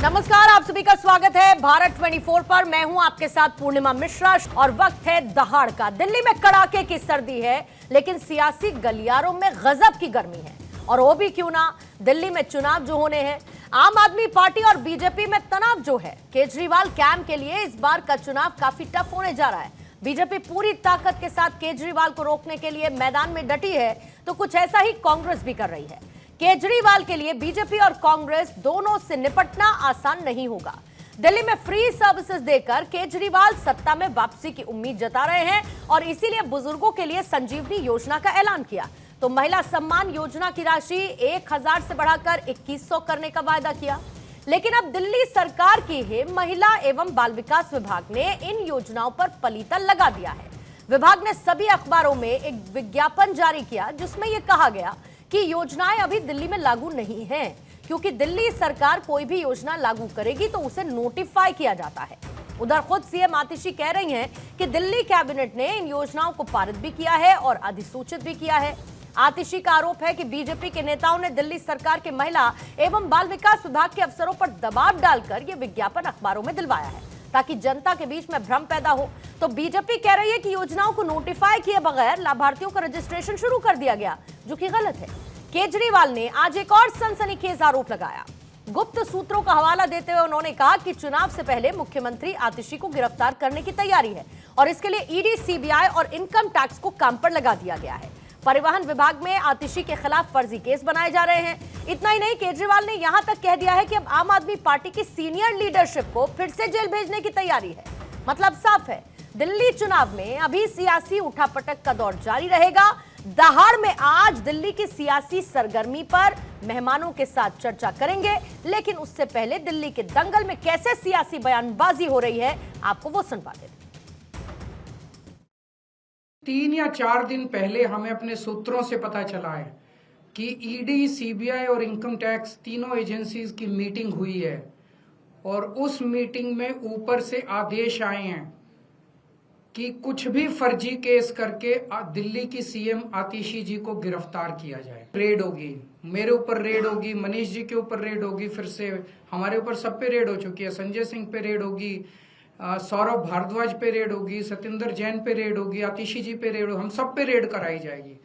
नमस्कार, आप सभी का स्वागत है भारत 24 पर। मैं हूं आपके साथ पूर्णिमा मिश्रा और वक्त है दहाड़ का। दिल्ली में कड़ाके की सर्दी है, लेकिन सियासी गलियारों में गजब की गर्मी है। और वो भी क्यों ना, दिल्ली में चुनाव जो होने हैं, आम आदमी पार्टी और बीजेपी में तनाव जो है। केजरीवाल कैंप के लिए इस बार का चुनाव काफी टफ होने जा रहा है। बीजेपी पूरी ताकत के साथ केजरीवाल को रोकने के लिए मैदान में डटी है, तो कुछ ऐसा ही कांग्रेस भी कर रही है। केजरीवाल के लिए बीजेपी और कांग्रेस दोनों से निपटना आसान नहीं होगा। दिल्ली में फ्री सर्विसेज देकर केजरीवाल सत्ता में वापसी की उम्मीद जता रहे हैं और इसीलिए बुजुर्गों के लिए संजीवनी योजना का ऐलान किया। तो महिला सम्मान योजना की राशि 1000 से बढ़ाकर 2100 करने का वायदा किया। लेकिन अब दिल्ली सरकार की ही महिला एवं बाल विकास विभाग ने इन योजनाओं पर पलीतल लगा दिया है। विभाग ने सभी अखबारों में एक विज्ञापन जारी किया, जिसमें यह कहा गया कि योजनाएं अभी दिल्ली में लागू नहीं हैं, क्योंकि दिल्ली सरकार कोई भी योजना लागू करेगी तो उसे नोटिफाई किया जाता है। उधर खुद सीएम आतिशी कह रही हैं कि दिल्ली कैबिनेट ने इन योजनाओं को पारित भी किया है और अधिसूचित भी किया है। आतिशी का आरोप है कि बीजेपी के नेताओं ने दिल्ली सरकार के महिला एवं बाल विकास विभाग के अफसरों पर दबाव डालकर यह विज्ञापन अखबारों में दिलवाया है, ताकि जनता के बीच में भ्रम पैदा हो। तो बीजेपी कह रही है कि योजनाओं को नोटिफाई किए बगैर लाभार्थियों का रजिस्ट्रेशन शुरू कर दिया गया, जो कि गलत है। केजरीवाल ने आज एक और सनसनीखेज आरोप लगाया। गुप्त सूत्रों का हवाला देते हुए उन्होंने कहा कि चुनाव से पहले मुख्यमंत्री आतिशी को गिरफ्तार करने की तैयारी है और इसके लिए ईडी, सीबीआई और इनकम टैक्स को काम पर लगा दिया गया है। परिवहन विभाग में आतिशी के खिलाफ फर्जी केस बनाए जा रहे हैं। इतना ही नहीं, केजरीवाल ने यहां तक कह दिया है कि अब आम आदमी पार्टी की सीनियर लीडरशिप को फिर से जेल भेजने की तैयारी है। मतलब साफ है, दिल्ली चुनाव में अभी सियासी उठापटक का दौर जारी रहेगा। दहाड़ में आज दिल्ली की सियासी सरगर्मी पर मेहमानों के साथ चर्चा करेंगे, लेकिन उससे पहले दिल्ली के दंगल में कैसे सियासी बयानबाजी हो रही है, आपको वो सुनवा देते। 3 या 4 दिन पहले हमें अपने सूत्रों से पता चला है कि ईडी, सीबीआई और इनकम टैक्स तीनों एजेंसीज की मीटिंग हुई है और उस मीटिंग में ऊपर से आदेश आए हैं कि कुछ भी फर्जी केस करके दिल्ली की सीएम आतिशी जी को गिरफ्तार किया जाए। रेड होगी, मेरे ऊपर रेड होगी, मनीष जी के ऊपर रेड होगी, फिर से हमारे ऊपर सब पे रेड हो चुकी है। संजय सिंह पे रेड होगी, सौरभ भारद्वाज पे रेड होगी, सत्येंद्र जैन पे रेड होगी, आतिशी जी पे रेड होगी, हम सब पे रेड कराई जाएगी।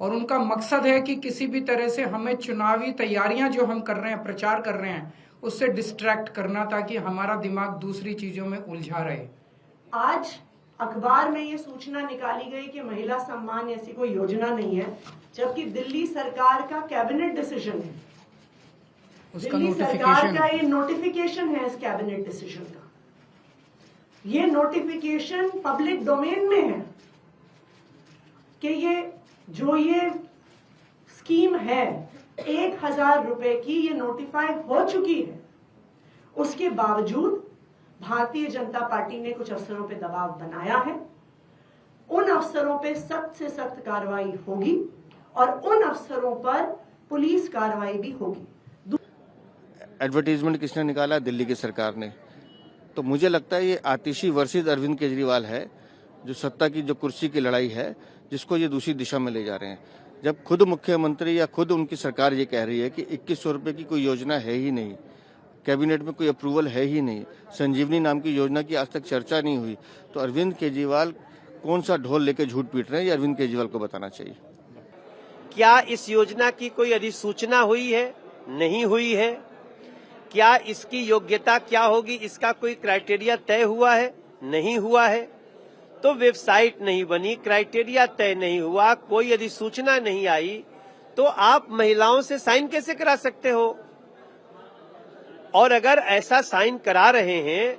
और उनका मकसद है कि किसी भी तरह से हमें चुनावी तैयारियां जो हम कर रहे हैं, प्रचार कर रहे हैं, उससे डिस्ट्रैक्ट करना, ताकि हमारा दिमाग दूसरी चीजों में उलझा रहे। आज अखबार में ये सूचना निकाली गई कि महिला सम्मान ऐसी कोई योजना नहीं है, जबकि दिल्ली सरकार का कैबिनेट डिसीजन है। दिल्ली सरकार का ये नोटिफिकेशन है, इस कैबिनेट डिसीजन का ये नोटिफिकेशन पब्लिक डोमेन में है कि ये स्कीम है 1000 रुपए की, ये नोटिफाई हो चुकी है। उसके बावजूद भारतीय जनता पार्टी ने कुछ अफसरों पे दबाव बनाया है। उन अफसरों पे सख्त से सख्त कार्रवाई होगी और उन अफसरों पर पुलिस कार्रवाई भी होगी। एडवर्टीजमेंट किसने निकाला? दिल्ली की सरकार ने। तो मुझे लगता है ये आतिशी वर्सेस अरविंद केजरीवाल है, जो सत्ता की जो कुर्सी की लड़ाई है, जिसको ये दूसरी दिशा में ले जा रहे हैं। जब खुद मुख्यमंत्री या खुद उनकी सरकार ये कह रही है कि 2100 रुपए की कोई योजना है ही नहीं, कैबिनेट में कोई अप्रूवल है ही नहीं, संजीवनी नाम की योजना की आज तक चर्चा नहीं हुई, तो अरविंद केजरीवाल कौन सा ढोल लेके झूठ पीट रहे हैं, ये अरविंद केजरीवाल को बताना चाहिए। क्या इस योजना की कोई अधिसूचना हुई है? नहीं हुई है। क्या इसकी योग्यता क्या होगी, इसका कोई क्राइटेरिया तय हुआ है? नहीं हुआ है। तो वेबसाइट नहीं बनी, क्राइटेरिया तय नहीं हुआ, कोई अधिसूचना नहीं आई, तो आप महिलाओं से साइन कैसे करा सकते हो? और अगर ऐसा साइन करा रहे हैं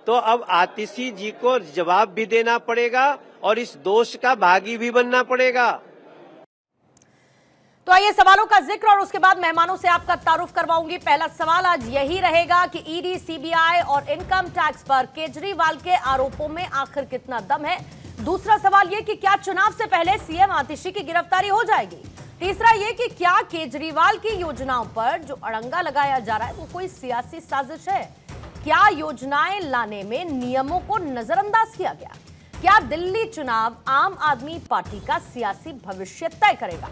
तो अब आतिशी जी को जवाब भी देना पड़ेगा और इस दोष का भागी भी बनना पड़ेगा। तो आइए सवालों का जिक्र और उसके बाद मेहमानों से आपका तारुफ करवाऊंगी। पहला सवाल आज यही रहेगा कि ईडी, सीबीआई और इनकम टैक्स पर केजरीवाल के आरोपों में आखिर कितना दम है। दूसरा सवाल यह कि क्या चुनाव से पहले सीएम आतिशी की गिरफ्तारी हो जाएगी। तीसरा यह कि क्या केजरीवाल की योजनाओं पर जो अड़ंगा लगाया जा रहा है वो कोई सियासी साजिश है। क्या योजनाएं लाने में नियमों को नजरअंदाज किया गया। क्या दिल्ली चुनाव आम आदमी पार्टी का सियासी भविष्य तय करेगा।